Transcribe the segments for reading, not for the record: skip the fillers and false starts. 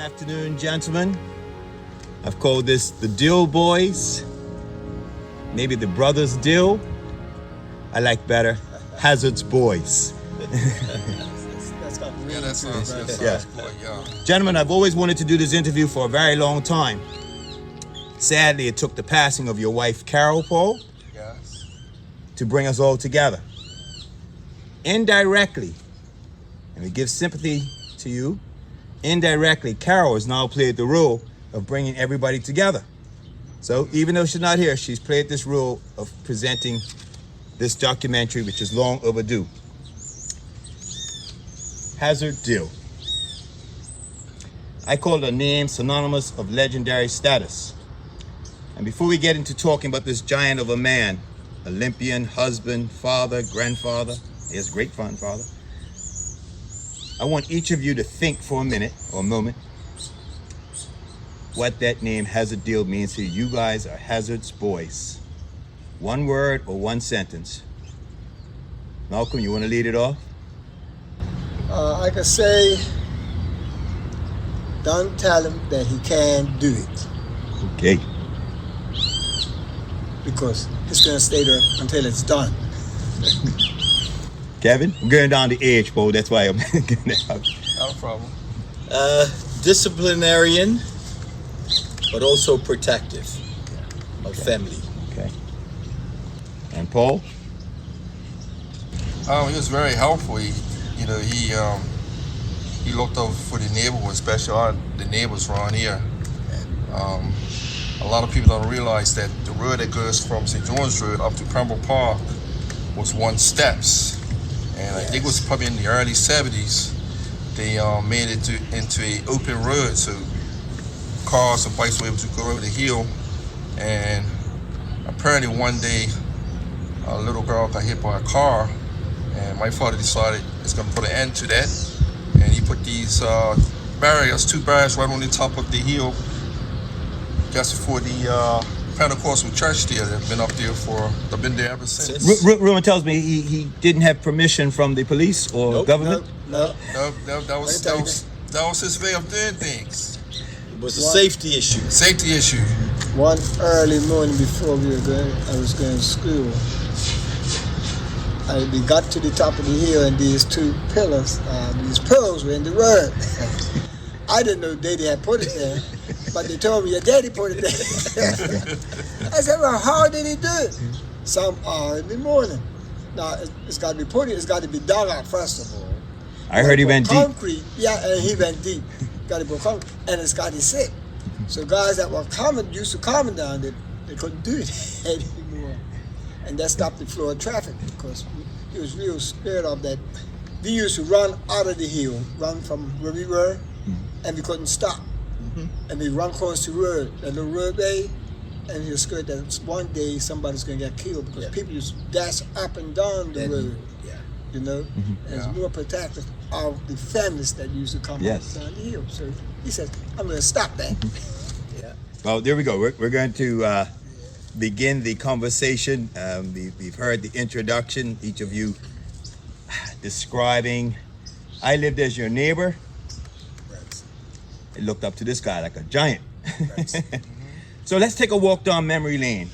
afternoon, gentlemen. I've called this the Dill Boys, maybe the Brothers Dill. I like better, Hazzard's Boys. Yeah, that sounds good. Yeah. Gentlemen, I've always wanted to do this interview for a very long time. Sadly, it took the passing of your wife, Carol, Paul, Yes. to bring us all together. Indirectly, and we give sympathy to you, indirectly, Carol has now played the role of bringing everybody together. So even though she's not here, she's played this role of presenting this documentary, which is long overdue. Hazzard Dill. I call it a name synonymous of legendary status. And before we get into talking about this giant of a man, Olympian, husband, father, grandfather, his great-grandfather, I want each of you to think for a minute or a moment what that name Hazzard Dill means to you. You guys are Hazzard's boys. One word or one sentence. Malcolm, you want to lead it off? I could say, don't tell him that he can't do it, Okay. because he's going to stay there until it's done. Kevin, I'm going down the age, Paul. That's why I'm getting out. Not a problem. Disciplinarian, but also protective of family. Okay. And Paul? He was very helpful. He looked out for the neighborhood, especially the neighbors around here. A lot of people don't realize that the road that goes from St. John's Road up to Pembroke Park was one steps. And I think it was probably in the early 70s, they made it into an open road, so cars and bikes were able to go over the hill. And apparently one day, a little girl got hit by a car, and my father decided it's going to put an end to that. And he put these two barriers right on the top of the hill, just before the Pentecostal church there. They've been up there they've been there ever since. Rumor tells me he didn't have permission from the police or government. No. That was his way of doing things. It was a safety issue. Safety issue. One early morning before I was going to school, we got to the top of the hill, and these two pillars, these poles were in the road. I didn't know Daddy had put it there, but they told me your daddy put it there. I said, well, how did he do it? Some hour in the morning. Now, it's got to be put in, it's got to be dug out first of all. I heard he went deep. Concrete, yeah, and he went deep. Got to go concrete, and it's got to sit. So guys that were used to coming down, they couldn't do it anymore. And that stopped the flow of traffic, because he was real scared of that. We used to run out of the hill, run from where we were, and we couldn't stop. And we run across the road, that little roadway, and he was scared that one day somebody's going to get killed, because people used to dash up and down the road. You know, and it's more protective of the families that used to come up down the hill. So he said, I'm going to stop that. Well, there we go. We're going to begin the conversation. We've heard the introduction, each of you describing. I lived as your neighbor. I looked up to this guy like a giant. So let's take a walk down memory lane.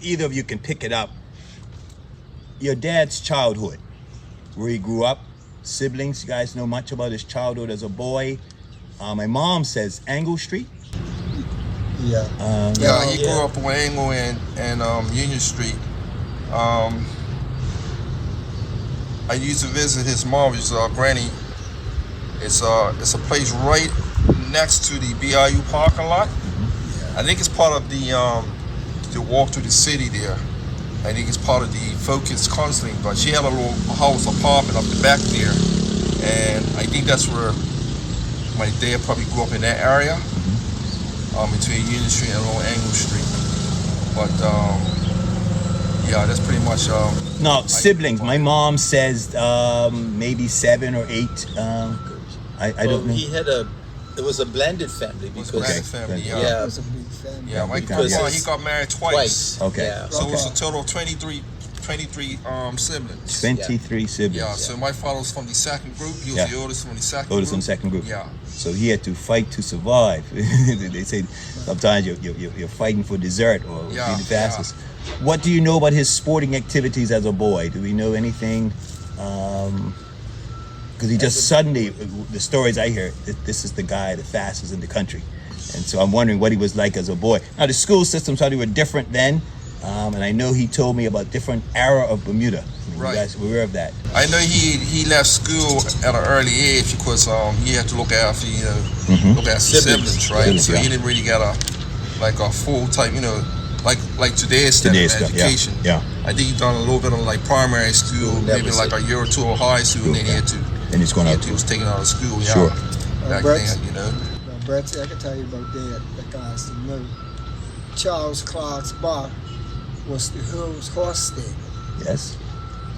Either of you can pick it up. Your dad's childhood, where he grew up, siblings. You guys know much about his childhood as a boy. My mom says Angle Street. He grew up on Angle and Union Street. I used to visit his mom, his granny. It's a place right next to the BIU parking lot. I think it's part of the walk through the city there. I think it's part of the Focus Counseling, but she had a little house apartment up the back there, and I think that's where my dad probably grew up, in that area, between Union Street and Long Angle Street. But that's pretty much. No, siblings. My mom says maybe 7 or 8. I don't know. It was a blended family. It was a blended family, It was a big family. Yeah, my grandpa, he got married twice. Okay. Yeah. So it was a total of 23 23 siblings. 23 siblings. Yeah, so my father was from the second group. He was Yeah. the oldest from the second Oldest group. from the second group. Yeah. So he had to fight to survive. They say sometimes you're fighting for dessert or be Yeah, the fastest. What do you know about his sporting activities as a boy? Do we know anything? Because he just suddenly, the stories I hear, this is the guy, the fastest in the country. And so I'm wondering what he was like as a boy. Now the school systems probably were different then. And I know he told me about different era of Bermuda. I mean, Right. You guys were aware of that. I know he left school at an early age because he had to look after look after siblings, right? Siblings, So yeah. he didn't really get a full type, like today's type Today's of stuff, yeah, education. yeah. I think he done a little bit of like primary school, Never maybe like said. a year or two of high school, and then he had to. Then he's going out. He was taken out of school. Yeah. Sure. Back Brett? then, Now, Brett, I can tell you about that guys to know. Charles Clark's bar was the horse stable. Yes.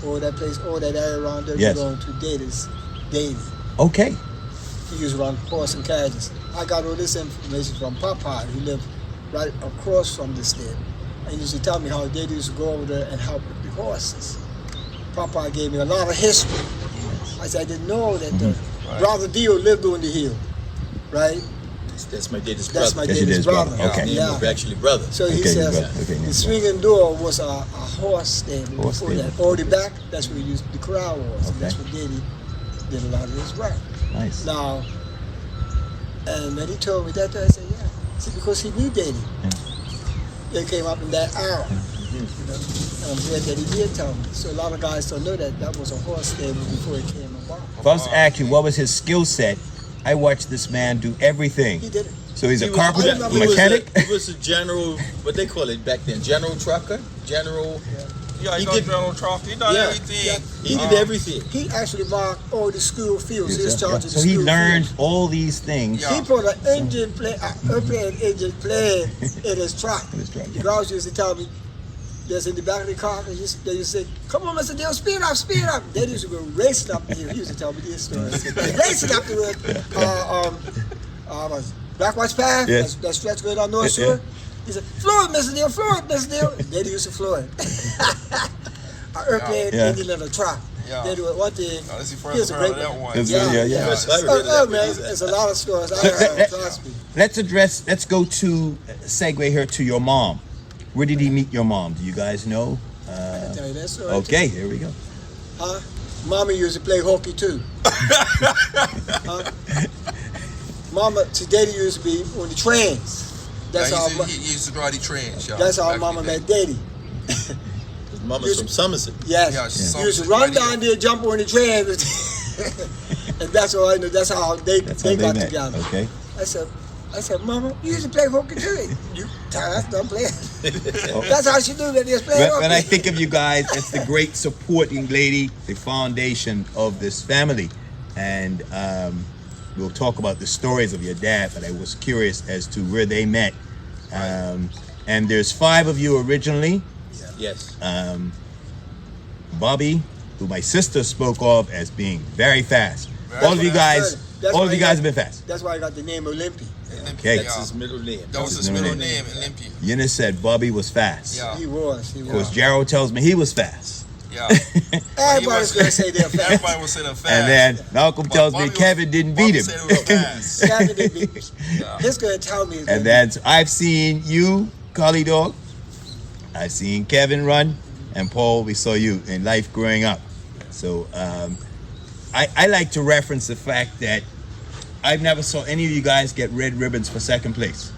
All that place, all that area around there, Yes. you going to Data's daily. Okay. He used to run horse and carriages. I got all this information from Papa, who lived right across from the stable. And he used to tell me how they used to go over there and help with the horses. Papa gave me a lot of history. I said, I didn't know that the Right. brother Dio lived on the hill, right? That's my daddy's That's brother. my That's your daddy's dad's brother. brother. Okay. Name of Yeah. actually brother. So he Okay, says brother. Okay, the yeah. swinging door was a horse stable Horse before that. stable. All the back, that's where the corral was. And that's Okay. where Daddy did a lot of his work. Nice. Now, and when he told me that, I said, yeah. See, because he knew Daddy. They came up in that era. You know? And I'm glad that he did tell me. So a lot of guys don't know that was a horse stable before it came about. If I was to ask you what was his skill set, I watched this man do everything. He did it. So he's a He was- carpenter, I a remember mechanic. He was a general, what they call it back then, general trucker, general. Yeah, He he done did- general traffic. He done Yeah, everything. He did everything. He actually marked all the school fields. He was Yeah. charged of the So he school learned fields. all these things. Yeah. He put an airplane engine plane in his truck. In his truck, The yeah. guys used to tell me, just in the back of the car, they used to say, come on, Mr. Dill, speed up, speed up. They used to go racing up the hill. He used to tell me this story. Racing up the road. Blackwatch Path, Yes. that stretch going down North Yeah. Shore. He said, floor it, Mr. Dill, floor it, Mr. Dill. They used to floor it. An airplane Yeah. engine in a truck. Yeah. They do it one thing. Now, this is the Here's first a I great heard of that one. one. That's good, yeah. Yes, I heard that. Man, it's a lot of stories. I heard, trust me. Let's go to segue here to your mom. Where did he meet your mom? Do you guys know? I can tell you that story. Okay, here we go. Huh? Mommy used to play hockey too. Huh? Mama, Daddy used to be on the trains. That's Yeah, how. he used to drive the trains. Yeah, That's how back in Mama the day. met Daddy. His mama's from Somerset. Yes. Yeah, she's He used to Somerset run radio. down there, jump on the train, and that's all I know. That's how they That's how they they got met. together. Okay. I said, Mama, you used to play hockey too. You that's done playing. That's how she do that. Just play hockey. When I think of you guys, it's the great supporting lady, the foundation of this family. And we'll talk about the stories of your dad, but I was curious as to where they met. And there's 5 of you originally. Yes. Bobby, who my sister spoke of as being very fast. Very All of you guys, That's all why of you he guys got- have been fast. That's why I got the name Olympia. Okay. That's his middle name. That was his his middle middle name, Olympia. Eunice said Bobby was fast. Yeah. He was. Of course, Gerald tells me he was fast. Yeah. Everybody's gonna say they're fast. Everybody would say they're fast. And then Malcolm tells me Bobby was- Kevin didn't Bobby beat him. said he was fast. Kevin didn't beat me. His gonna tell me. And then I've seen you, Collie Dog. I've seen Kevin run, and Paul, we saw you in life growing up. So I like to reference the fact that I've never saw any of you guys get red ribbons for second place.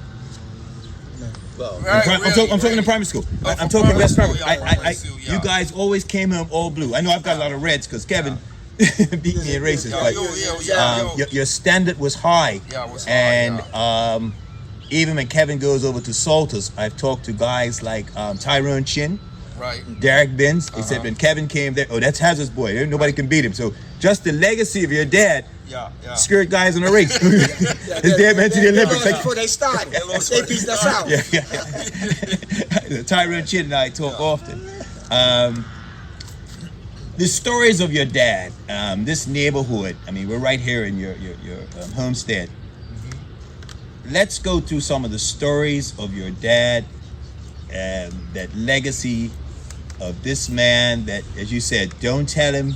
Well, Right, I'm talking really. in primary school. Oh, I'm for talking primary West school, Primary. yeah, primary school, yeah. You guys always came home all blue. I know I've got a lot of reds because Kevin beat me in races, Yeah, but yo. your standard was high. Yeah, it was high, And even when Kevin goes over to Salters, I've talked to guys like Tyrone Chin, Right. Derek Benz. He said when Kevin came there, oh, that's Hazzard's boy. Nobody can beat him. So just the legacy of your dad Yeah. scared guys in a race. His dad went to the Olympics. Like, Before they started, lost they before beat they us started. out. yeah. Tyrone Chin and I talk often. The stories of your dad, this neighborhood. I mean, we're right here in your homestead. Let's go through some of the stories of your dad, that legacy of this man that, as you said, don't tell him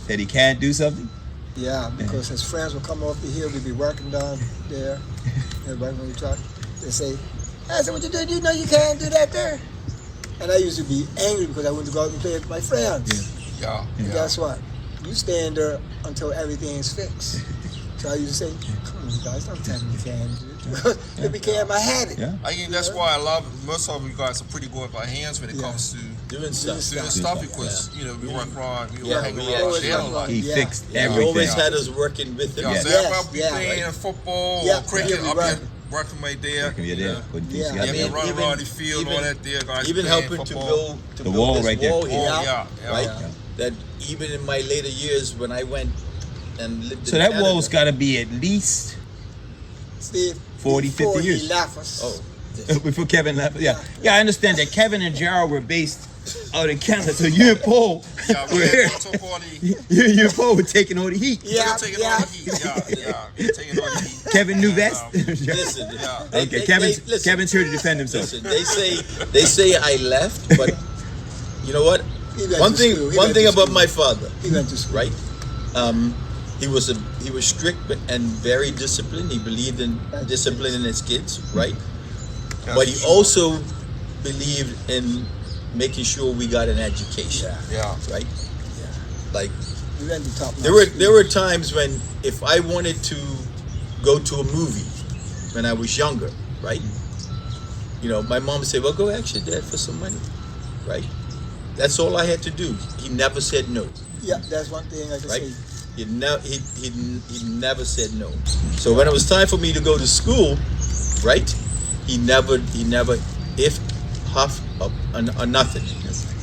that he can't do something? Yeah, because his friends would come off the hill, we'd be working down there, everybody when we talk, they say, I said, what you doing? You know you can't do that there. And I used to be angry because I went to go out and play with my friends. Yeah. And guess what? You stand there until everything is fixed. So I used to say, come on guys, don't tell me you can't do it. Because it became my habit. Yeah. I think that's why most of you guys are pretty good by hands when it comes to Doing stuff. doing stuff because you know we work around, we Yeah, hang we around always jail a work lot. around. He Yeah. fixed He everything. always had us working with him. Yeah, Yeah. so Yes, I'll be yeah. playing football Yeah, or cricket, yeah, I'll right. be working right there. You're there. But Yeah. you got Yeah, that- run Even- around the field, all even- that there, guys. Even playing helping to football. build The wall this right there. wall here, Yeah, right? Yeah. That even in my later years when I went and lived So in that Canada, wall's got to be at least Steve, 40, 50 before years. he left us. Oh, before Kevin left. Yeah, I understand that Kevin and Gerald were based out in Canada, so you and Paul Yeah, were we here. took all the You and Paul were taking all the heat. Yeah, taking yeah. all the heat. Yeah, we're taking all the heat. Kevin knew best. listen. Yeah. Okay, Kevin's here to defend himself. Listen, they say I left, but you know what? He went One to thing school. He one went thing to about school. my father, He went to school. right? He was strict and very disciplined. He believed in disciplining his kids, right? But he also believed in making sure we got an education, Yeah. right? Yeah. Like He went to top there were times when if I wanted to go to a movie when I was younger, right? You know, my mom would say, "Well, go ask your dad for some money," right? That's all I had to do. He never said no, Yeah, that's one thing I can right? say. He never said no. So when it was time for me to go to school, right? He never if half or nothing.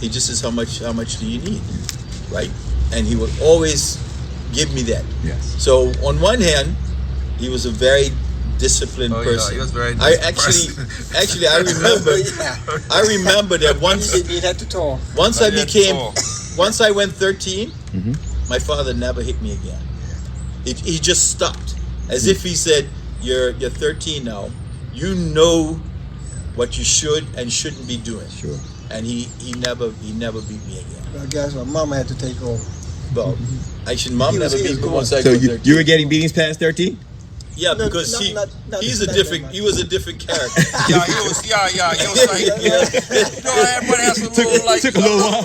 He just says how much do you need, right? And he would always give me that. Yes. So on one hand, he was a very disciplined Oh, yeah, person. he was very I disciplined. actually I remember Yeah. I remember that once He didn't have to talk. once I Not yet became at all. once I went 13, Mm-hmm. my father never hit me again. He just stopped, as if he said, "You're 13 now. You know what you should and shouldn't be doing." Sure. And he never beat me again. But I guess my mama had to take over. Well, actually, mom He was- never he beat was me once I So got you 13. were getting beatings past 13? Yeah, No, because not- he's a not different. that much. He was a different character. Yeah, he was like, you know, everybody has a little like. Took a little while.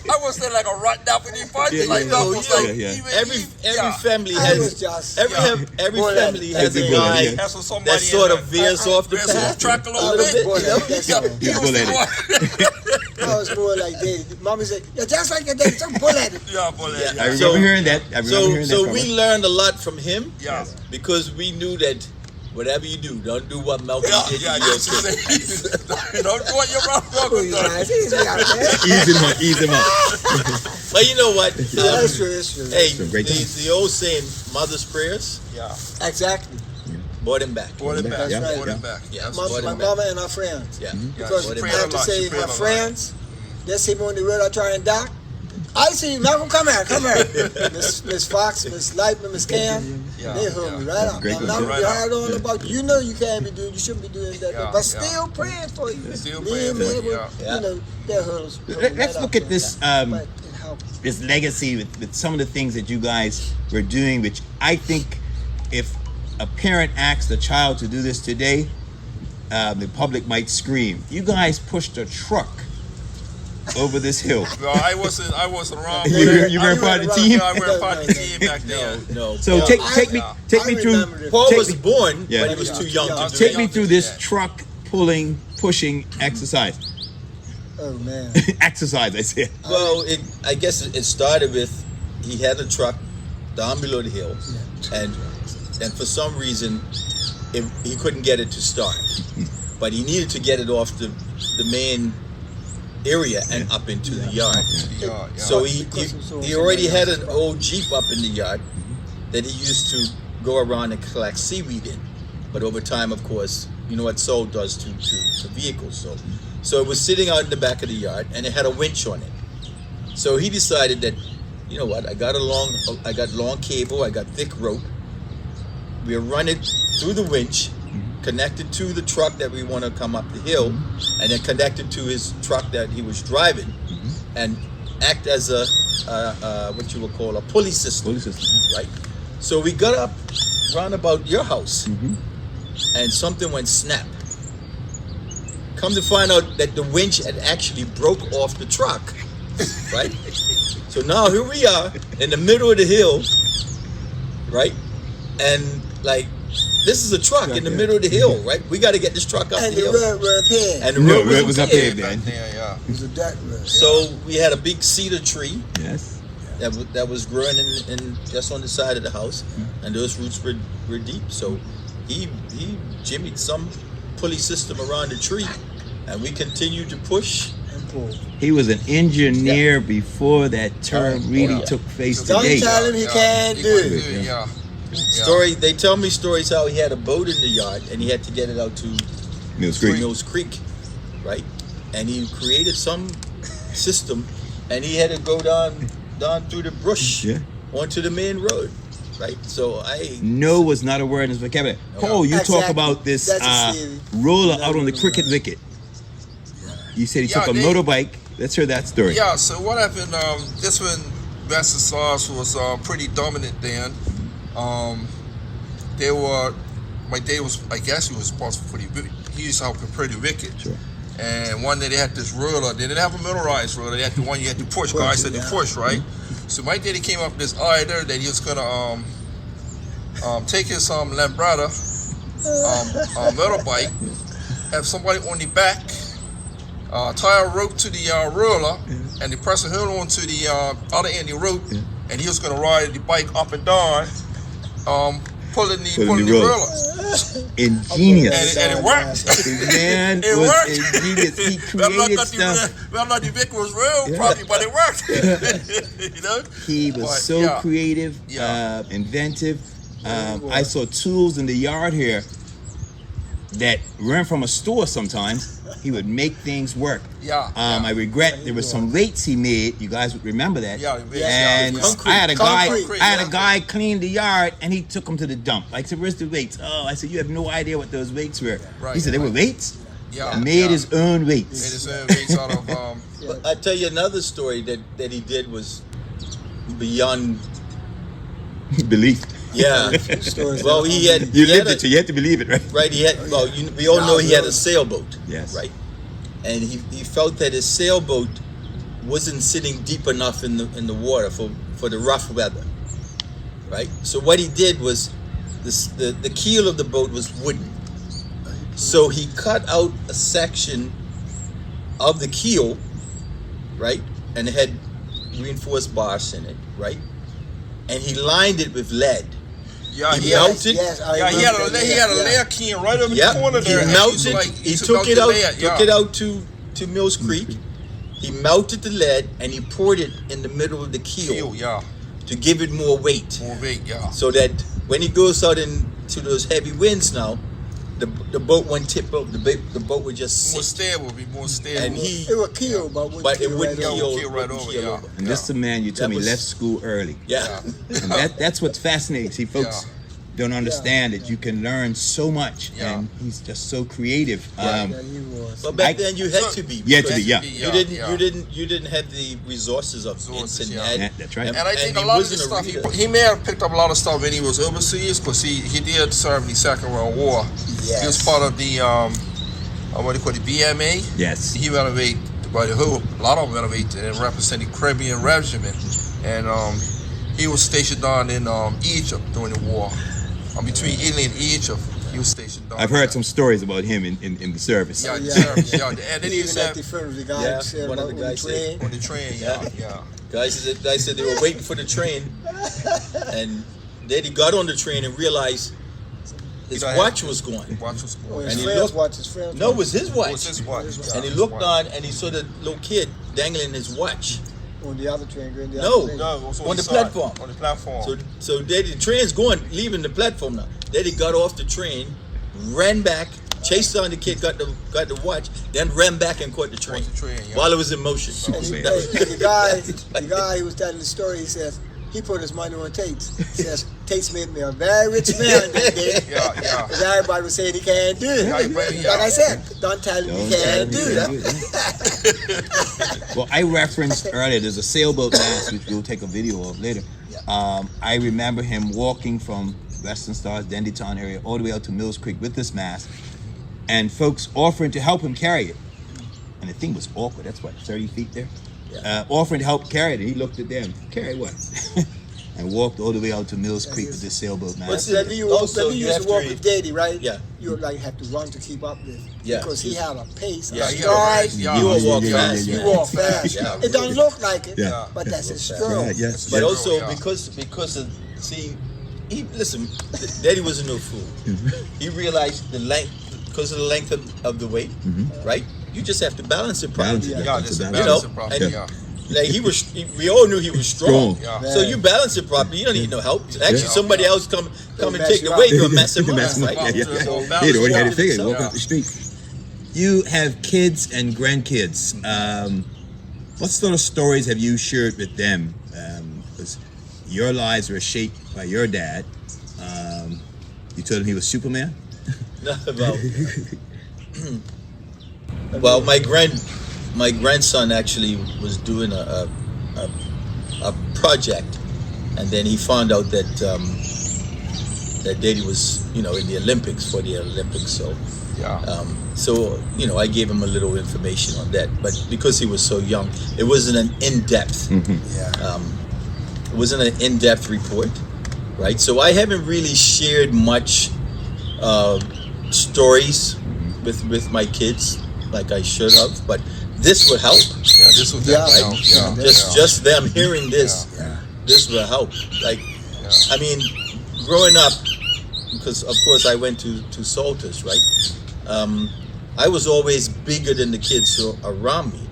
I was there like a rotten Japanese party, Yeah, like yeah, that yeah. was like Yeah, yeah. even Every family I was has just every Bullet. family has a Bullet, guy yeah. has somebody that sort in of veers off the veers off path track a little a little bit. bit. You know? That's Yeah, all. he was Bullet. the one. I was more like Daddy. Mommy said, "You're just like your daddy. Don't pull at it." Yeah, bullet. Yeah. I remember So- hearing that. I remember hearing that. So from we her. learned a lot from him Yeah. because we knew that whatever you do, don't do what Malcolm Yeah, did. yeah, to you your used to kid. say, don't do what your mouth Oh, you guys, easy out there. Ease him up. But you know what? That's true. That's true. Hey, Some great times. the old saying, "Mother's prayers Yeah, Exactly. brought him back." brought it back, Yeah, brought yeah. it back. Yeah. That's My, Brought my him back. mama and her friends. Yeah, Because brought him I prayed have a to lot, say she prayed her a lot. friends, they see me on the road, I try and dock. I see you, Malcolm, come here. Miss Fox, Miss Lightman, Miss Cam, Yeah, they hold me right up. Great I'm not good. gonna be hard on about you know you can't be doing, you shouldn't be doing that, Yeah, but yeah. still praying for you. Still Me praying and for me you, were, yeah. you know, that hurdles. Let's look at this But it helps. this legacy with some of the things that you guys were doing, which I think if a parent asked a child to do this today, the public might scream. You guys pushed a truck over this hill. Well, I wasn't around. You weren't part of the team? Yeah, I weren't part of the team back then. No. So Paul, take me I through. remember this. Paul take was me- born, Yeah. but he was too young to do Take it. me through this Yeah. truck pushing exercise. Oh man. Exercise, I said. Well, I guess it started with he had a truck down below the hill, and for some reason he couldn't get it to start, but he needed to get it off the main area and up into the yard. Yeah, yeah. So Because it's so he already had an truck. old Jeep up in the yard that he used to go around and collect seaweed in. But over time, of course, you know what soul does to vehicles. So it was sitting out in the back of the yard, and it had a winch on it. So he decided that, you know what, I got long cable, I got thick rope. We'll run it through the winch connected to the truck that we want to come up the hill, and then connected to his truck that he was driving, and act as a what you would call a pulley system. Right? So we got up round about your house, and something went snap. Come to find out that the winch had actually broke off the truck, right? So now here we are in the middle of the hill, right? And like, this is a truck in the middle of the hill, right? We got to get this truck up And the the hill. road were repaired. And the road was up up here, there. man. Yeah. It was a dirt road. So we had a big cedar tree Yes. that was growing in just on the side of the house, and those roots were deep. So he jimmied some pulley system around the tree, and we continued to push. And pull. He was an engineer before that term really yeah. took face Don't today. tell him he can't do it. Yeah. Story. They tell me stories how he had a boat in the yard and he had to get it out to Mills Creek. Mills Creek, right? And he created some system, and he had to go down through the brush onto the main road, right? So No was not a word in his vocabulary. Paul, you talk Exactly. about this That's a theory. roller out on the cricket wicket. You said he took a motorbike. Let's hear that story. Yeah, so what happened, this when Master Sauce was pretty dominant then. My dad was, I guess he was responsible for he used to help prepare the wicket. Sure. And one day they had this roller, they didn't have a motorized roller, they had the one you had to push, guys had to push, right? So my daddy came up with this idea that he was gonna take his Lambretta motorbike, have somebody on the back, tie a rope to the roller, and the person held on to the other end of the rope, and he was gonna ride the bike up and down, pulling the roller. Ingenious. And it worked. The man It was worked. ingenious. He created stuff. Well, not the Vic was real, probably, but it worked. You know? He was But, so yeah. creative, Yeah. inventive. I saw tools in the yard here that ran from a store sometimes. He would make things work. Yeah. I regret there was some weights he made. You guys would remember that. Yeah, And yeah. I had a Concrete. guy clean the yard, and he took them to the dump. Like, so where's the weights? Oh, I said, you have no idea what those weights were. Right, He said, they were right. weights? Yeah. He made his own Made weights. his own weights out of But I tell you another story that he did was beyond. Belief. Yeah. Stories Well, that- he had. You he had lived it, so you had to believe it, right? Right, he had. Well, we all know he had a sailboat. Yes. Right, and he felt that his sailboat wasn't sitting deep enough in the water for the rough weather. Right. So what he did was, the keel of the boat was wooden. So he cut out a section of the keel, right, and it had reinforced bars in it, right, and he lined it with lead. yeah, He yeah. melted. Yes, I Yeah, he remember had a that. layer can right over Yep. the corner He there. and melted. used to, He used to took melt it the out. layer, Took it out to Mills Creek. He melted the lead and he poured it in the middle of the keel Yeah, to give it more weight, more weight, yeah. so that when he goes out into those heavy winds now, the boat won't tip over. The boat would just More sit. stable, be more stable. And he, It would kill, but it wouldn't right over. keel, Keel right wouldn't over, keel yeah. over. And this is a man you told That me was- left school early. Yeah. And that's what's fascinating. See, folks don't understand that you can learn so much, Yeah. and he's just so creative. Yeah, he was. But back I- then you had to be. You had to be, because yeah. You didn't have the resources of Resources, internet. Yeah, that's right. And I think a he lot of the wasn't stuff, reader. he may have picked up a lot of stuff when he was overseas, because he did serve in the Second World War. Yes. He was part of the, what do you call it, BMA? Yes. He renovated, by the whole, a lot of them renovated and represented Caribbean Regiment. And he was stationed down in Egypt during the war. Between Italy and Egypt, he was stationed down I've heard there. some stories about him in the service. Yeah, Yeah. service, yeah. And then he Even used at to the have front, the guy Yeah, said one of about the on the guys said- train. on the train, yeah. Guys said they were waiting for the train, and then he got on the train and realized his He watch was gone. Watch was Or going. his And he friends looked- watch his friends. No, it was his It was watch. his watch. yeah, And he his looked watch. on and he saw the little kid dangling his watch. on the other train. Going the No. other train. No, it was On the side, platform. On the platform. So then the train's going, leaving the platform now. Then he got off the train, ran back, chased down the kid, got the watch, then ran back and caught the train, Caught the train, yeah. while it was in motion. And he, That was- the guy who was telling the story, he says he put his money on tapes. He says Takes made me a very rich man that day. Yeah. Because everybody was saying he can't do it. Like I said, don't tell him he can't do it. Well, I referenced earlier, there's a sailboat mass, which we'll take a video of later. I remember him walking from Western Stars, Dendytown area, all the way out to Mills Creek with this mass, and folks offering to help him carry it. And the thing was awkward. That's what, 30 feet there? Offering to help carry it. He looked at them, carry what? And walked all the way out to Mills Creek with this sailboat mass. But you used to walk with Daddy, right? Yeah. You would like have to run to keep up with. Yeah. Because he had a pace, a Yeah, stride. You will walk fast. You walk fast. Yeah. It don't look like it, Yeah. but that's his stride. Right, yes. But yes. also Yeah. because of, see, listen, Daddy wasn't no fool. He realized the length, because of the length of the weight, right? You just have to balance it properly. Balance it. Just a You balance know, it properly. and- Yeah. Like we all knew he was strong. Strong. Yeah. So you balance it properly. You don't need no help. Actually, somebody else come and mess take you the up. weight and mess him up. Mess him up. Right? Yeah. He'd already had it figured. Walk up the street. You have kids and grandkids. What sort of stories have you shared with them? Because your lives were shaped by your dad. You told him he was Superman? Well, my grandson actually was doing a project, and then he found out that that Daddy was, in the Olympics, for the Olympics. So I gave him a little information on that. But because he was so young, it wasn't an in-depth. It wasn't an in-depth report, right? So I haven't really shared much stories with my kids like I should have, but this would help. Yeah, this was Just them hearing this, this will help. Like, I mean, growing up, because of course I went to Salters, right? I was always bigger than the kids who are around me,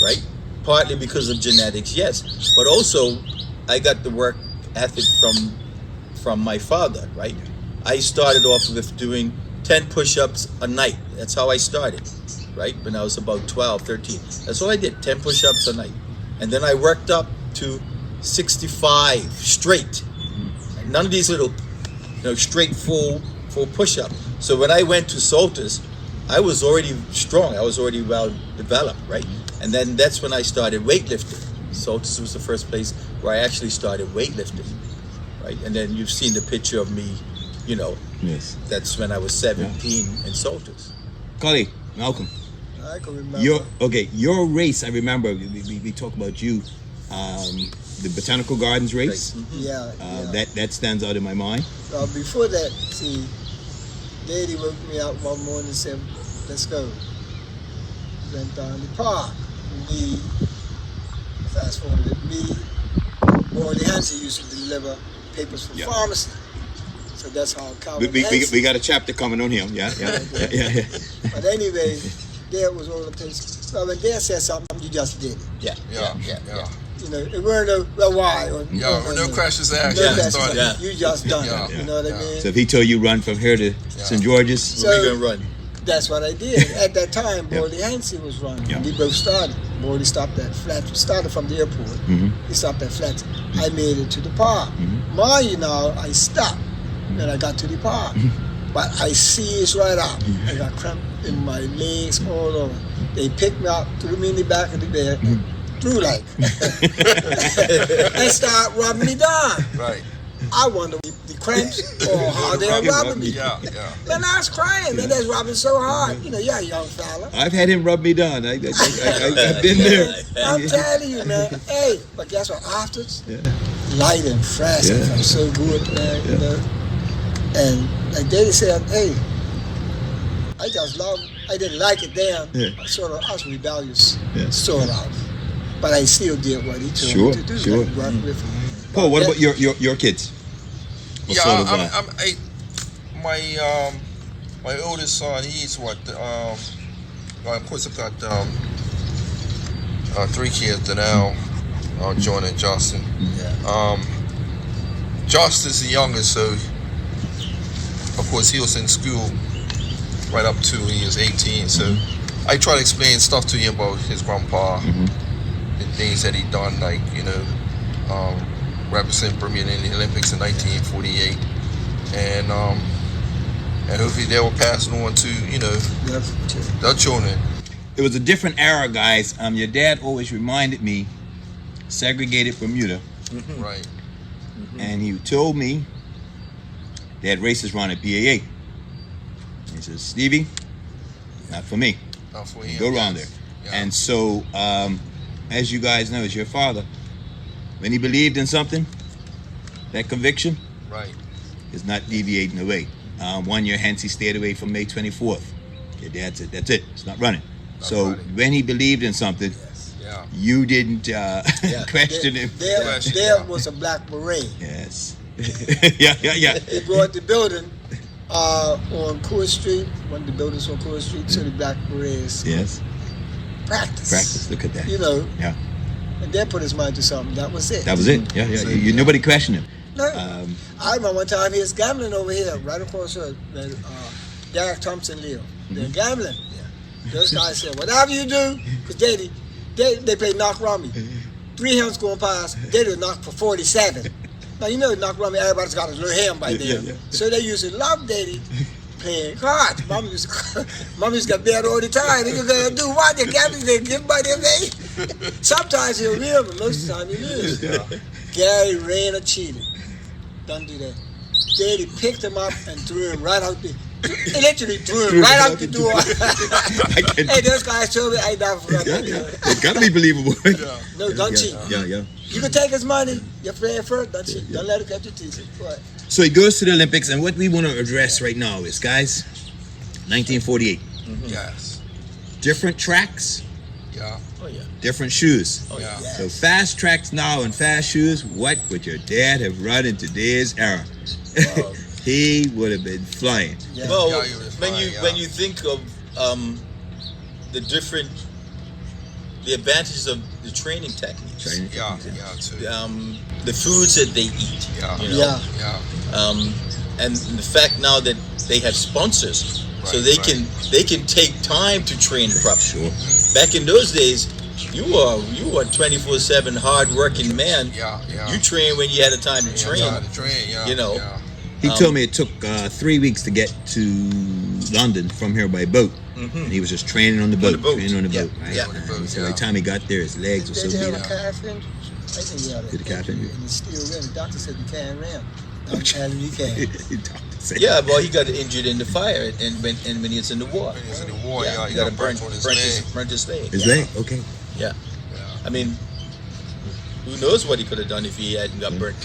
right? Partly because of genetics, yes, but also I got the work ethic from my father, right? I started off with doing 10 push-ups a night. That's how I started, right? When I was about 12, 13. That's all I did, 10 push-ups a night. And then I worked up to 65 straight. None of these little, straight full push-up. So when I went to Salters, I was already strong. I was already well developed, right? And then that's when I started weightlifting. Salters was the first place where I actually started weightlifting, right? And then you've seen the picture of me, Yes. that's when I was 17 in Salters. Collie, Malcolm. I can remember. Your race, I remember, we talk about you, the Botanical Gardens race. Yeah. That stands out in my mind. Before that, see, Daddy woke me up one morning and said, let's go. Went down the park. Fast forward, Bermuda Hansey used to deliver papers for pharmacy. So that's how Calvin Hansey. We got a chapter coming on him. Yeah. But anyway, Dad was all the place. Well, when Dad said something, you just did it. Yeah. It weren't no why. Or, no questions asked. No Yeah, questions. started. You just done Yeah. it. You know what I mean? So if he told you run from here to St. George's, So- We're gonna run. That's what I did. At that time, Bermuda Hansey was running. Yeah. We both started. Bermuda stopped at Flat. Started from the airport. He stopped at Flat. I made it to the park. Mine, I stopped. Then I got to the park. But I seized right out. I got cramp in my legs all over. They picked me up, threw me in the back of the bed, threw like, and started rubbing me down. Right. I wonder the cramps or how they're rubbing me. Yeah. Man, I was crying, man. That's rubbing so hard. You're a young fella. I've had him rub me down. I've been there. I'm telling you, man. Hey, but guess what? After, light and fresh. Yeah. It felt so good, man. And like Daddy said, hey, I just love. I didn't like it then. I was rebellious, sort of. But I still did what he told me to do. Sure. Like, work with him. Paul, what about your kids? What sort of, my oldest son, he's of course I've got 3 kids now, John and Justin. Justin's the youngest, so of course he was in school right up to he was 18. So I try to explain stuff to him about his grandpa, the things that he done, like represent Bermuda in the Olympics in 1948, and hopefully they will pass it on to their children. It was a different era, guys. Your dad always reminded me, segregated Bermuda, Right. and he told me they had races run at BAA. And he says, Stevie, not for me. Not for him. Go around there. Yeah. And so, as you guys know, as your father, when he believed in something, that conviction Right. is not deviating away. 1 year, Hansey stayed away from May 24th. Your dad said, that's it, it's not running. So running. when he believed in something, Yeah. you didn't question him. There was a black beret. Yes. yeah. They brought the building on Court Street, one of the buildings on Court Street, so the black berets Yes. practice. Look at that. Yeah. And then put his mind to something. That was it. That was it. Yeah. You nobody questioned him. No. I remember one time he was gambling over here, right across the street. Derek Thompson lived. They're gambling. Those guys said, whatever you do, because they play knock rummy. 3 hands going past, they do knock for 47. Now, knock rummy, everybody's got a little hand by there. Yeah. So they used to love Daddy playing cards. Mama used to get bad all the time. They gonna do what? They gambling, they give by their name. Sometimes he'll win, but most of the time he loses. Gary ran or cheated. Don't do that. Daddy picked him up and threw him right out the He literally threw him right out the door. Hey, those guys told me I never forgot that. It's gotta be believable. No, don't cheat. Yeah. You can take his money. You're playing first. Don't cheat. Don't let it catch your teeth. Right. So he goes to the Olympics, and what we want to address right now is, guys, 1948. Yes. Different tracks, Yeah. Oh yeah. different shoes. Oh Yeah. yeah. So fast tracks now and fast shoes, what would your dad have run in today's era? Wow. He would have been flying. Yeah. Well, Yeah, you was when fine, you yeah. when you think of the advantages of the training techniques, Training. Yeah. Too. the foods that they eat, Yeah. you know, Yeah. and the fact now that they have sponsors, so Right, they can take time to train properly. Sure. Back in those days, you were 24/7 hard working man. Yeah. You train when you had the time to train. Yeah, to train. Yeah. You know. Yeah. He told me it took 3 weeks to get to London from here by boat. And he was just training on the boat. Training on the boat, right? Yeah. And so by the time he got there, his legs were so Did you have beat a up. calf injury? I think he had it. Did the calf injury? And he still ran. The doctor said you can't run. I'm telling you, you can't. Yeah, well, he got injured in the fire, and when he was in the war. When he was in the war, Yeah, he he got burnt on his leg. burnt his leg. His yeah. leg? Okay. Yeah. Yeah. I mean, who knows what he could have done if he hadn't got burnt,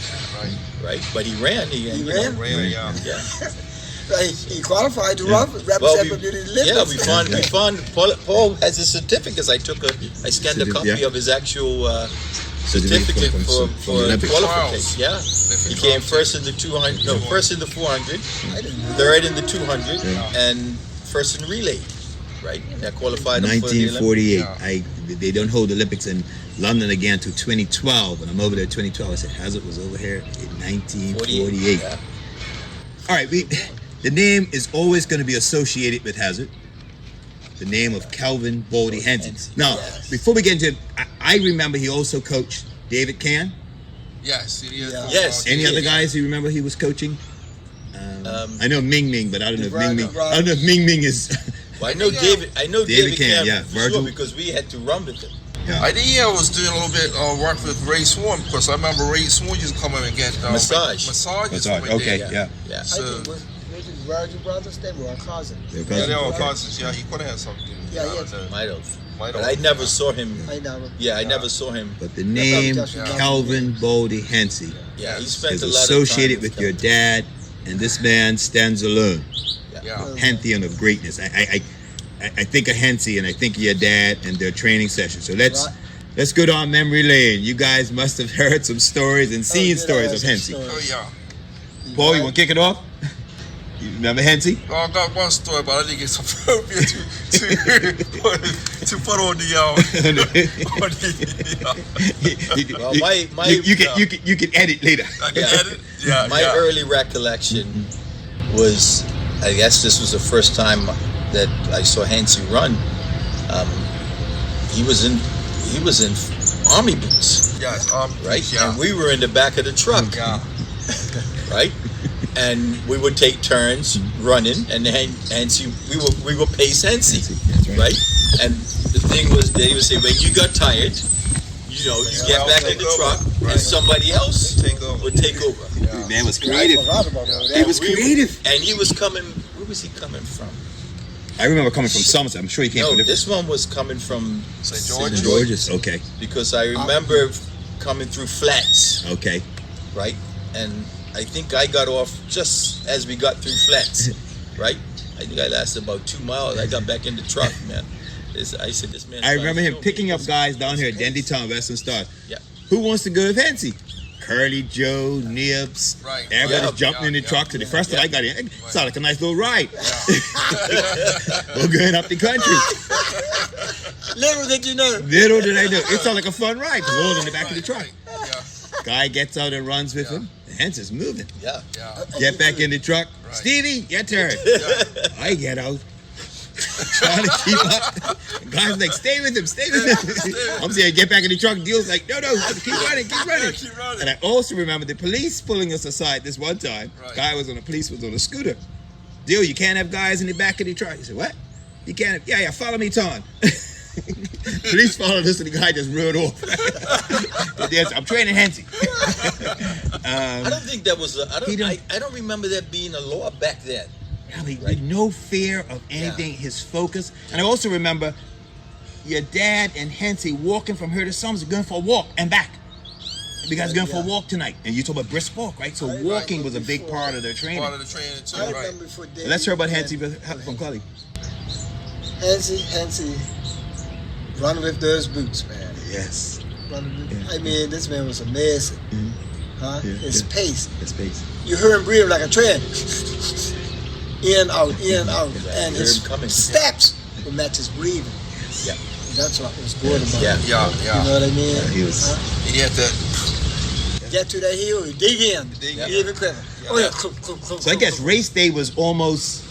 right? But he ran. He ran? Ran, yeah. Yeah. He qualified to run, represent Bermuda Olympics. we found Paul has his certificates. I scanned a copy Yeah. of his actual certificate from for Olympics. qualification. Yeah, he came first in the 200, no, first in the 400, third in the 200, and first in relay. Right, that qualified him for the Olympics. 1948. They don't hold Olympics in London again until 2012, and I'm over there 2012. I said Hazzard was over here in 1948. Yeah. All right, the name is always going to be associated with Hazzard. The name of Calvin Baldy Hansey. Now, before we get into it, I remember he also coached David Cann. Yes, it is. Yeah. Yes. Any Yeah, other yeah. guys you remember he was coaching? I know Ming Ming, but I don't know if Ming Ming. Right. I don't know if Ming Ming is. Well, I know David David Cann, Cann, yeah. for sure, Virgil. because we had to run with him. I think I was doing a little bit work with Ray Swan, because I remember Ray Swan used to come in and get Massage. massages. Massage, over okay, there. yeah. Yeah. I So, think was Virgil brothers. They were our cousins. yeah, they were cousins. Yeah, he could have had something. Yeah, yeah. Might have. Might But have. I never saw him. I never. Yeah, I never saw him. But the name Calvin Baldy Hansey Yeah, he spent is a lot associated of time with your dad, and this man stands alone. Yeah. Pantheon of greatness. I think of Hansey, and I think of your dad and their training session. So let's go down memory lane. You guys must have heard some stories and seen stories of Hansey. Oh, yeah. Paul, you want to kick it off? You remember Hansey? Well, I got one story, but I think it's appropriate to put on the You can edit later. I can edit. Yeah. My early recollection was, I guess this was the first time that I saw Hansey run. He was in army boots, Yes, right? Yeah. And we were in the back of the truck, Yeah. right? And we would take turns running, and then Hansey, we would pace Hansey, That's right. right? And the thing was, they would say, when you got tired, you know, you get I'll back in take the over. truck, Right. and somebody else Take over. would take over. Yeah. Man was I creative. forgot about all that. He was creative. And he was coming. Where was he coming from? I remember coming from Somerset. I'm sure he came No, from different. this one was coming from St. St. George's. George's. Okay. because I remember coming through flats, Okay. right? And I think I got off just as we got through flats, right? I think I lasted about 2 miles. I got back in the truck, man. I said, this man. I remember him picking up guys down here at Dendy Town, Western Stars. Yeah. Who wants to go with Hansey? Curly Joe, Nibs, Right. everybody's Yeah, jumping in the truck. So the first time I got in, it Right. sounded like a nice little ride. We're going up the country. Little did you know. Little did I know, it sounded like a fun ride. Rolled in the back of the truck. Right. Yeah. Guy gets out and runs with Yeah. him. Hansey's moving. Yeah. Yeah. Get back in the truck. Right. Stevie, your turn. Yeah. I get out. Trying to keep up. Guys like, stay with him, stay with him. I'm saying, get back in the truck. Dill's like, no, keep running, keep running. Keep running. And I also remember the police pulling us aside this one time. Right. Police was on a scooter. Dill, you can't have guys in the back of the truck. He said, what? You can't have, yeah, follow me, Ton. Police followed us and the guy just rode off. I'm training Hansey. I don't think that was. He don't- I don't remember that being a law back then. With no fear of anything, his focus. And I also remember your dad and Hansey walking from here to Somerset, going for a walk and back. You guys going for a walk tonight. And you talk about brisk walk, right? So Right, walking right. was a big part of their training. Part of the training too. I Right. remember before David. Let's hear about Hansey from Cully. Hansey running with those boots, man. Yes. Running with, Yeah. I mean, this man was amazing. Huh? Yeah, His yeah. pace. His pace. You heard him breathe like a train. In, out, and hear his him coming. steps would match his breathing. Yeah. That's what was good about Yeah. it. Yeah. You know Yeah. what I mean? Yeah, he was- Huh? He had to. Get to that hill, you dig in, Dig in. even quicker. Yeah. Oh yeah, clunk. So I guess race day was almost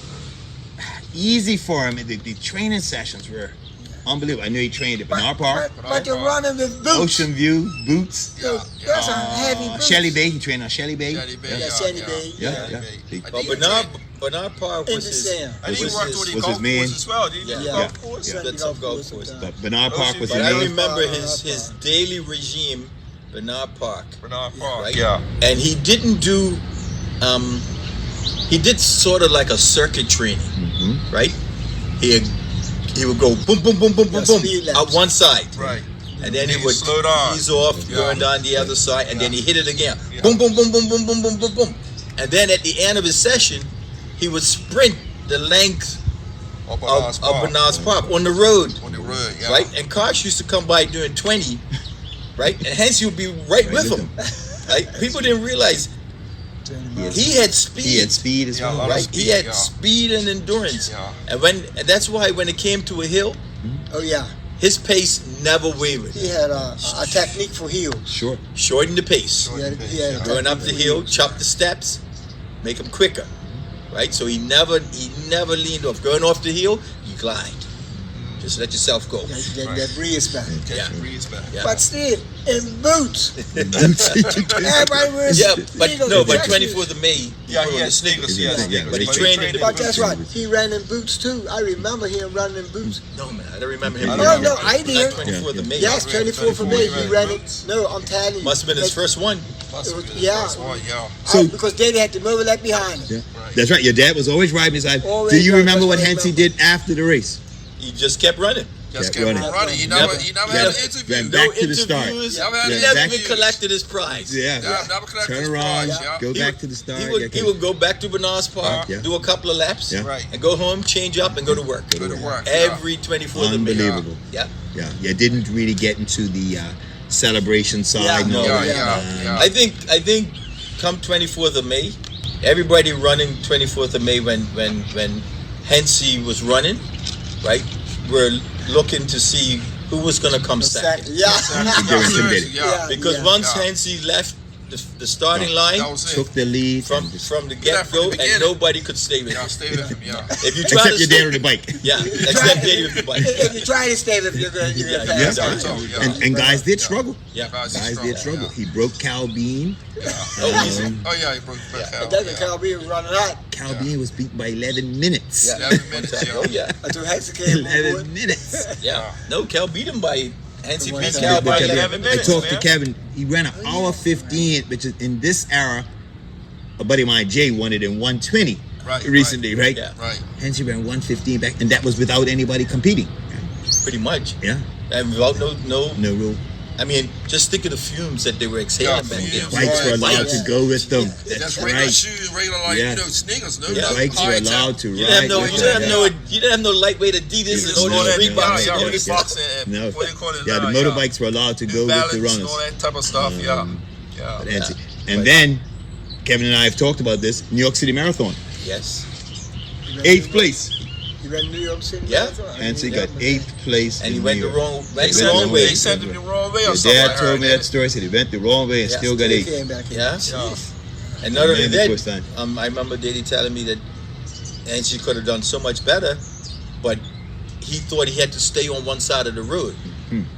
easy for him. The training sessions were unbelievable. I knew he trained at Bernard Park, But you're running with boots. Ocean View, Boots. Yeah. That's a heavy boots. Shelly Bay, he trained on Shelly Bay. Shelly Bay. Yeah, Shelly Bay. Yeah, Shelly yeah. Bay. I But think Bernard Park In was the his. sand. I think he was worked his- with the was golf his man. course as well. Did he Yeah. do Yeah. golf course? Yeah. Did some golf course. sometimes. But Bernard Park was But the I main. remember Bernard his Park. daily regime, Bernard Park, Bernard Park. right? Yeah. And he didn't do. He did sort of like a circuit training, right? He would go boom, boom, boom, boom, boom, Yeah, boom, speed laps. out one side. Right. And then He he would slow down. ease off, Yeah. going down the other side, and then he hit it again. Yeah. Boom, boom, boom, boom, boom, boom, boom, boom, boom. And then at the end of his session, he would sprint the length Up of Bernard's Park on the road, On the road. Yeah. right? And cars used to come by doing 20, right? And Hansey would be right with with him. Right? People didn't realize he had speed. He had speed as Yeah, a well. lot of Right, speed, he had yeah. speed and endurance, Yeah. and that's why when it came to a hill, Oh yeah, his pace never wavered. he had a technique for hills. Sure. Shorten the pace, He had a going up technique the for hill, hills. chop the steps, make them quicker, right? So he never leaned off. Going off the hill, you glide. Just let yourself go. Get that breeze back. Catch Yeah. the breeze back. Yeah. But still, in boots, everybody wears Yeah, but sneakers no, and but tracksuits. 24th of May, Yeah, he he wore had the sneakers. Yeah, Yeah, yeah, but he but trained in the But boots. that's right, he ran in boots too. I remember him running in boots. No man, I don't remember him. I No, don't no, remember. I did. 24th of May. Yes, 24 for me. He ran it. No, I'm telling you. Must have been his But- first one. Yeah. Yeah. So- because Daddy had to move that behind him. Yeah. That's right. Your dad was always riding beside. Always Do you riding remember what beside Hansey him. did after the race? He just kept running. Just Kept kept running. running. He Never- never never had an Ran interview. back to the start. interviews. Yeah, He yeah, never back- even collected his prize. Yeah. Yeah, never collected Turn his around, prize, yeah. go He back would- to the start. He would go back to Bernard's Park, Yeah. do a couple of laps, Yeah. Right. and go home, change up, and go to work. Go to work. Every 24th of May. Unbelievable. Yeah. Yeah. You didn't really get into the celebration side. Yeah. and all Yeah, that. yeah. I think come 24th of May, everybody running 24th of May when Hansey was running, right? We're looking to see who was going to come second. Yeah. He did it. Yeah. Because Yeah. once Yeah. Hansey left the starting line That was it. Took the lead from the get from go, the and beginning. nobody could stay with Yeah, him. stay with him. Yeah. If you try except to your stay, dad on the bike. yeah, except Daddy with the bike. If you try to stay with, you're gonna Yeah, pass yeah. out. So, yeah. And guys did struggle. Yeah. Guys Guys did struggle. Yeah. He broke Cal Bean. Oh, easy. Oh yeah, he broke the back And that's yeah. Cal Bean running out Cal Bean was beat by 11 minutes. Yeah. 11 minutes, Oh yeah, until Hansey came on 11 board. minutes. yeah. No, Cal beat him by Hansey One beat time. Cal by But 11 I minutes. talked to man. Kevin. He ran an hour 15, which is in this era. A buddy of mine, Jay, won it in 120 Right, recently, right? Yeah. Right. Hansey ran 115 back, and that was without anybody competing. Pretty much, Yeah, and without no. no rule. I mean, just think of the fumes that they were exhaling back then. fumes, Bikes were Right, allowed bikes. to go with them. Just That's regular right. shoes, regular like Yeah. sneakers. No, Yeah. no Bikes were high allowed top. to You ride. didn't have no, with you them. didn't have no, you didn't have no lightweight Adidas Yeah. and all All these that, Reeboks. yeah, and all really this box stuff. and No. what do you call it? Yeah, the now, motorbikes were allowed to New go with Balance the and runners. all that type of stuff. Yeah. But Yeah. Hansey- And then Kevin and I have talked about this. New York City Marathon, Yes, 8th place. He ran New York City. Yeah. Hansey got 8th place. and he in went New the York. wrong, They went the wrong sent way. him the wrong way or Your something. dad like told me that. that story. Said he went the wrong way and Yeah. still got He 8th. came back in. Yeah. Yeah. And not only Man, the first that, time. I remember Daddy telling me that Hansey could have done so much better, but he thought he had to stay on one side of the road,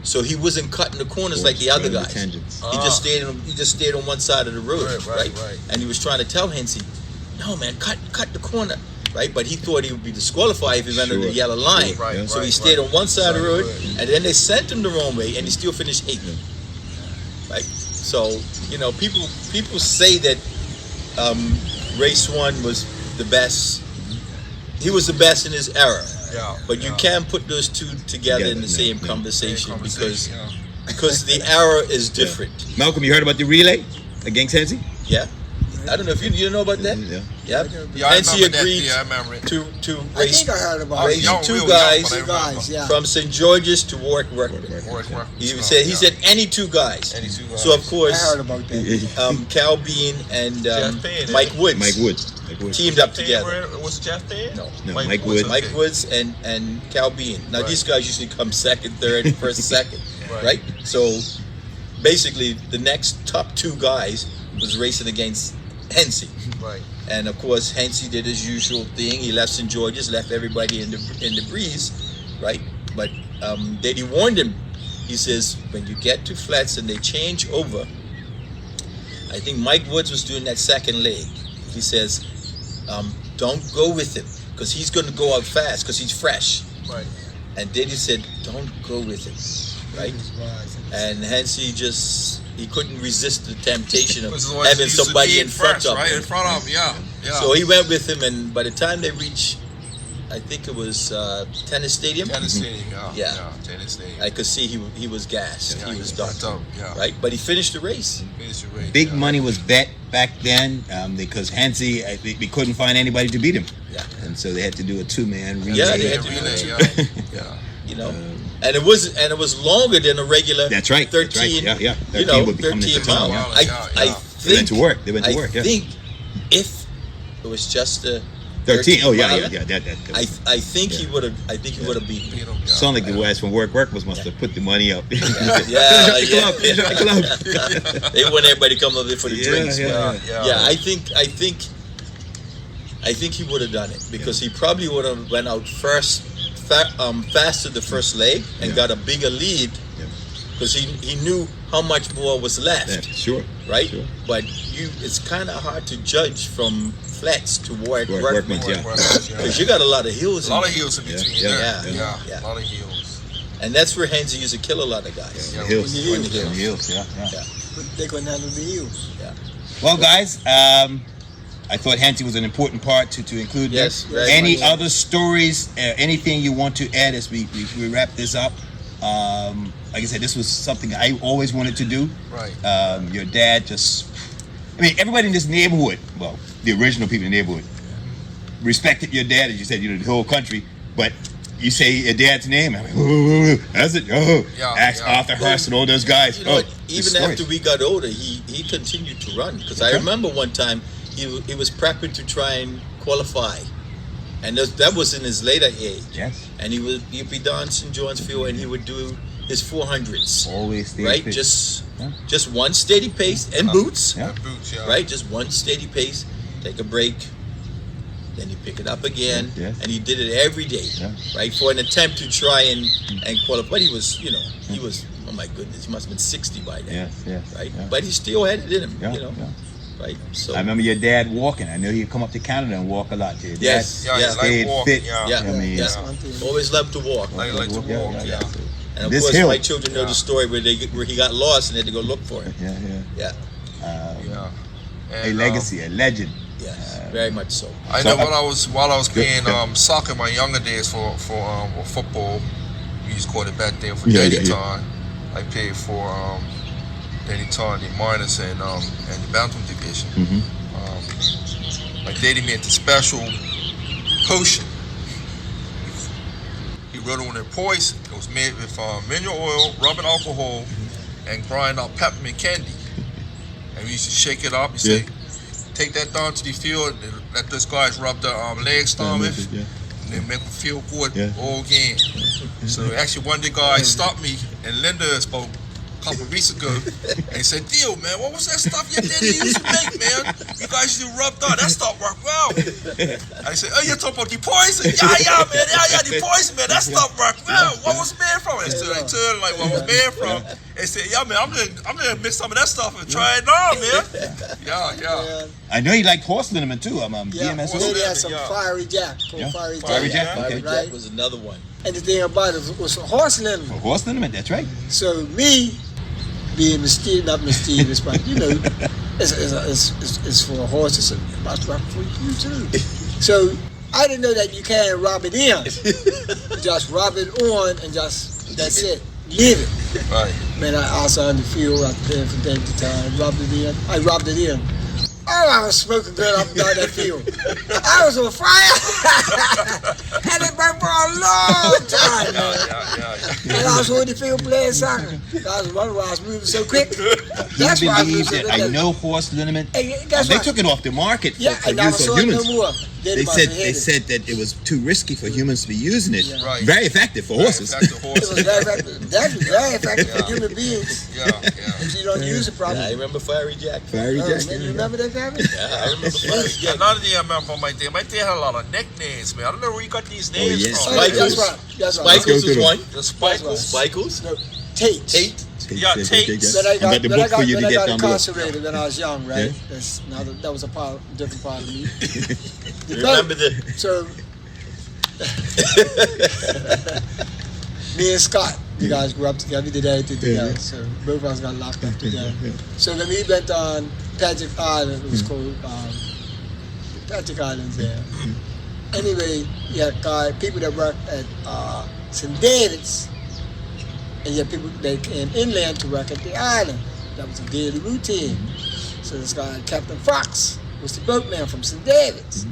so he wasn't cutting the corners like the other Running the guys. tangents. He just stayed on one side of the road, Right. And he was trying to tell Hansey, "No, man, cut the corner." Right, but he thought he would be disqualified if he ran under the Sure. yellow line. Sure. Right, So he right, stayed right. on one side of the road, Right. and then they sent him the wrong way, and he still finished 8th. Right. So people say that race 1 was the best. He was the best in his era. Yeah. But you yeah. can't put those two together in the Together, same no. conversation because Yeah. because the era is different. Malcolm, you heard about the relay against Hansey? Yeah. I don't know if you know about that. Yeah. Yeah. Yeah, I Hansey remember that. agreed Yeah, I remember it. to I race think I heard about race it. young, two real young, guys but I Two guys, yeah. from St. George's to Warwick Workman. Work. He said any two guys. Any two guys. So of I course, heard about that. Cal Bean and Jeff Payne, Mike Woods Mike Woods. Mike Woods. teamed up together. Was it Jeff Payne? No. No, Mike Woods. Mike Woods and Cal Bean. Now Right. these guys usually come second, third, first, second, Right. right? So basically, the next top 2 guys was racing against Hansey, Right. and of course Hansey did his usual thing. He left St. George's, left everybody in the breeze, right? But Daddy warned him. He says when you get to flats and they change over, I think Mike Woods was doing that second leg. He says, don't go with him because he's going to go out fast because he's fresh. Right. And Daddy said, don't go with him, right? And Hansey he couldn't resist the temptation of Because otherwise having he used to somebody be in front of right him. in front of him. Yeah. So he went with him, and by the time they reached, I think it was Tennis Stadium, Tennis Stadium. Yeah. Tennis Stadium. I could see he was gassed. Yeah, he was fucked done, up, yeah. right? But he finished the race. Finish your race, Big yeah. money was bet back then because Hansey, we couldn't find anybody to beat him. Yeah. And so they had to do a 2-man relay. Yeah, they had to do Relay, that. yeah. You know, and it was longer than a regular. That's right, 13. that's right, yeah. 13 You know, would be coming 13 into town, miles. yeah. I Yeah. They went think. to work. They went to work, yeah. I think if it was just a 13. Oh, yeah, miler, yeah. That I think he would have. I think he would have beaten Beat him. him, yeah. sound like the guys from Work must have put the money up. Yeah, Finish up the club. They want everybody to come up there for the Yeah, drinks. yeah, but yeah. I think he would have done it because he probably would have went out faster the first leg and got a bigger lead because he knew how much more was left, Yeah, sure. right? Sure. But it's kind of hard to judge from flats to Warwick Workman Workman's, yeah. because you got a lot of hills, A lot of heels in between Yeah, there. yeah, Yeah. yeah. A lot of heels. and that's where Hansey used to kill a lot of guys. The Yeah, hills. when you The use hills, yeah. Yeah. But they couldn't handle the heels. Well, guys, I thought Hansey was an important part to include. Yes, there. very Any much. other stories? Anything you want to add as we wrap this up? Like I said, this was something I always wanted to do. Right. Your dad everybody in this neighborhood, well, the original people in the neighborhood, respected your dad, as you said, the whole country. But you say your dad's name, I'm like, oh, that's it. Oh, Yeah, ask yeah. Arthur Hurst and all those guys. You know Oh, what? the Even stories. after we got older, he continued to run because I Okay. remember one time he was prepping to try and qualify, and that was in his later age. Yes. And he'd be down St. John's Field, and he would do his 400s. Always stay Right, fit. just one steady pace and boots. Yeah. Boots, yeah. Right, just one steady pace. Take a break, then he pick it up again, Yeah. and he did it every day. Yeah. Right, for an attempt to try and qualify. But he was, oh my goodness, he must have been 60 by then. Yes. Right, Yeah. but he still had it in him. Yeah, You know. yeah. Right, so I remember your dad walking. I know he'd come up to Canada and walk a lot. Your dad Yes. Yeah, Yeah. he stayed like walking, fit. yeah. Yeah. I mean, Yeah. That's one thing. always loved to walk. Like to walk, yeah. And of This course, hill. my children know Yeah. the story where he got lost and they had to go look for him. Yeah. Yeah, Yeah. A And, legacy, a legend. yes, very much so. I So know while I was playing yeah. soccer in my younger days for football, we used to call it back then for Yeah, Danny yeah. Ton. I played for Danny Ton, the minors and the Bantam division. Mhm. My daddy made the special potion. He wrote it on a poison. It was made with mineral oil, rubbing alcohol, and grind up peppermint candy. And we used to shake it up. You say, take that down to the field and let those guys rub their legs down with, Yeah. and then make them feel good Yeah. all again. So actually one of the guys stopped me in Linda spoke a couple of weeks ago and he said, Dill, man, what was that stuff your daddy used to make, man? You guys used to rub down. That stuff worked well. I said, oh, you're talking about the poison? Yeah, man. Yeah, the poison, man. That stuff worked well. What was it made from? And so I told him, like, what was it made from? And said, yeah, man, I'm gonna mix some of that stuff and try it now, man. Yeah. I know he liked horse liniment too. Yeah, BMS. horse- they had some Yeah. Fiery Jack, called Yeah. Fiery Fiery Jack. Jack, Fiery okay. Jack Right. was another one. And the thing about it was horse liniment. Horse liniment, that's right. So me being not mischievous, but it's for horses and must work for you too. So I didn't know that you can't rub it in. You just rub it on and that's it. Leave it. Right. Man, I also in the field out there from time to time, rubbed it in. I rubbed it in. Oh, I was smoking good up and down that field. I was on fire. Had it burned for a long time, man. Yeah. And I was on the field playing soccer. I was wondering why I was moving so quick. That's You why I was believe moving that so I quick. know horse liniment. Hey, that's They right. took it off the market for, Yeah, for and I use saw of it no humans. more. They said that it was too risky for humans to be using it. Yeah. Right. Very effective for horses. Back to It horses. was very effective. That was very effective for Yeah. human beings. Yeah. If you don't use it Yeah, I properly. remember Fiery Jack. Fiery Oh, Jack. man, you remember that, Calvin? Yeah, I remember Fiery Jack. Another thing I remember from my dad had a lot of nicknames, man. I don't know where you got these names yeah. from. Oh, Spikes. that's right. That's right. Spikes go was through one. The Spikes. Spikes. No, Tate. Tate. Yeah, Tate's. When I I got the when I book for you when to I get got down below. incarcerated when I was young, right? Yeah. That was a different part of me. Remember the So, me and Scott, you guys grew up together. We did everything together. Yeah. So both of us got locked up together. So when we went on Patrick Island, it was called Patrick Island's there. Anyway, you had people that worked at St. David's, and you had people that came inland to work at the island. That was a daily routine. So this guy, Captain Fox, was the boatman from St. David's.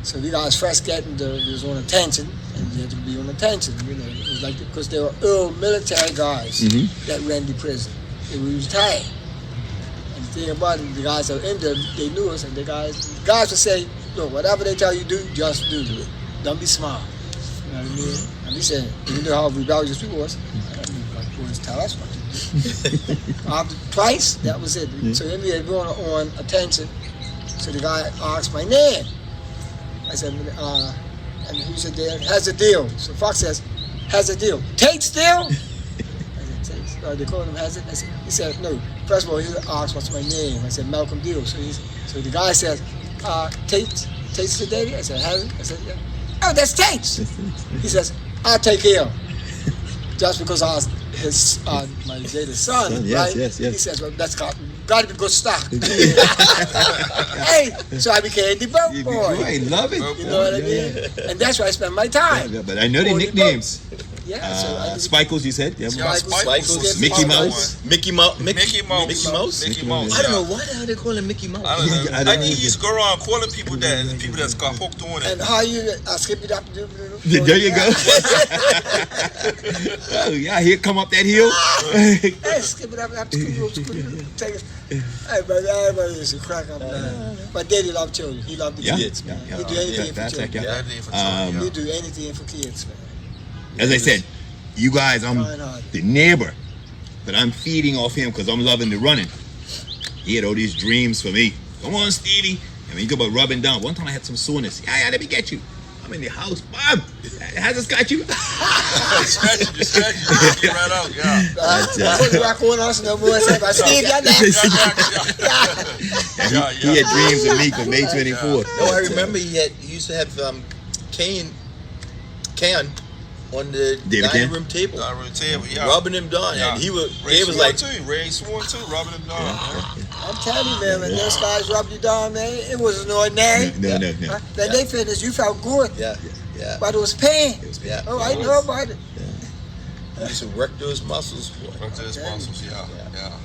So we guys first getting was on attention, and you had to be on attention. You know, it was like because they were old military guys that ran the prison. They were retired. And the thing about it, the guys that were in there, they knew us, and the guys would say, "Look, whatever they tell you to do, just do it. Don't be smart." You know what I mean? And we said, you know how rebellious people was. I mean, like boys tell us what to do. After twice, that was it. So then we had gone on attention. So the guy asked my name. I said, and who said there? Hazzard Dill. So Fox says, Hazzard Dill. Tate still? I said, Tate. They called him Hazzard. He said, no. First of all, he asked, what's my name? I said, Malcolm Dill. So the guy says, Tate's the daddy? I said, Hazzard? I said, yeah. Oh, that's Tate. He says, I'll take care of him. Just because I was my daddy's son, Yes, right? yes. He says, well, that's got to be good stock. Hey, so I became the boat You boy. I love it. You know what I mean? And that's where I spend my time. Yeah, but I know the On the nicknames. Yeah, so I did Spikkles, you said? Yeah. Yeah, Spikes. was Mickey the Mouse. one. Mickey Mouse. Mickey Mouse. Mickey Mouse. Mickey Mouse. I don't know yeah. why the hell they call him Mickey Mouse. I don't know. I I don't think he know. used to go around calling people that's got hooked on And it. how you skip it up? There you go. Oh, yeah, here come up that hill. Hey, skip it up. Take it. Hey, brother, everybody used to crack up. But daddy loved children. He loved the Yeah, kids, yeah, man. yeah. He'd do anything Yeah, for that's children. like, That day for Um, children, He'd do anything for kids, man. As I said, you guys, I'm Kind-hearted. the neighbor, but I'm feeding off him because I'm loving the running. He had all these dreams for me. Come on, Stevie. And when you go about rubbing down, one time I had some soreness. Yeah, let me get you. I'm in the house, Bob. Has this got you? Stretch it right out, yeah. Put the rock on us no more. Say, but Steve, you're next. He had dreams of me for May 24th. No, I remember he used to have Can on the David dining Can? room table, Dining room table, yeah. rubbing him down, Yeah. and he was Ray like, Swan too, rubbing him down. I'm telling you, man, when those guys rubbed you down, man, it wasn't ordinary. No. Then they finished, you felt good, yeah, but it was pain. yeah. Oh, I know about it. He used to wreck those muscles, boy. Right to his muscles, yeah.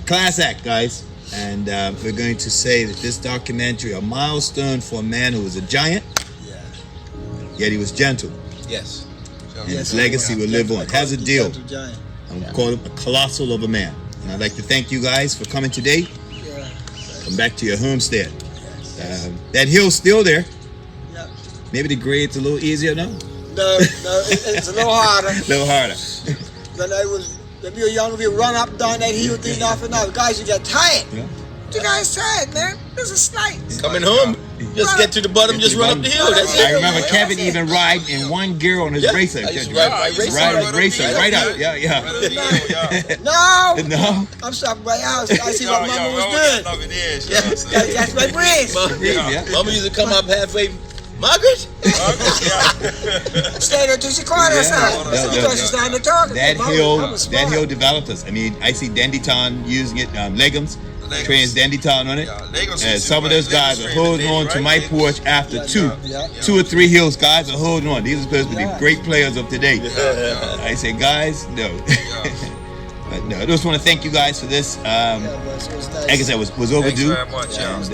Class act, guys. And we're going to say that this documentary, a milestone for a man who was a giant, yet he was gentle. Yes. And his legacy will live on. Hazzard Dill. Giant. I'm calling him a colossal of a man. And I'd like to thank you guys for coming today. Yeah. Come back to your homestead. That hill's still there. Yeah. Maybe the grade's a little easier now. No, it's a little harder. A little harder. When we were young, we would run up and down that hill 3.5 hours. Guys, you get tired. Yeah. You guys tired, man. This is night. Coming home, just get to the bottom, just run up the hill. That's I it. remember Kevin even ride in one gear on his racer. I used to ride my racer. Ride his racer right up. Yeah. No. No. I'm stopping by the house. I see what Mama was doing. That's my breeze. Mama used to come up halfway. Margaret? Stay there till she caught herself. Because she's starting to talk. That hill developed us. I mean, I see Dandytown using it, legumes. Trains Dandytown on it. And some of those guys are holding on to my porch after two or three hills. Guys are holding on. These are supposed to be great players of today. I say, guys, no. But no, I just want to thank you guys for this. Like I said, was overdue. Thanks very much, And,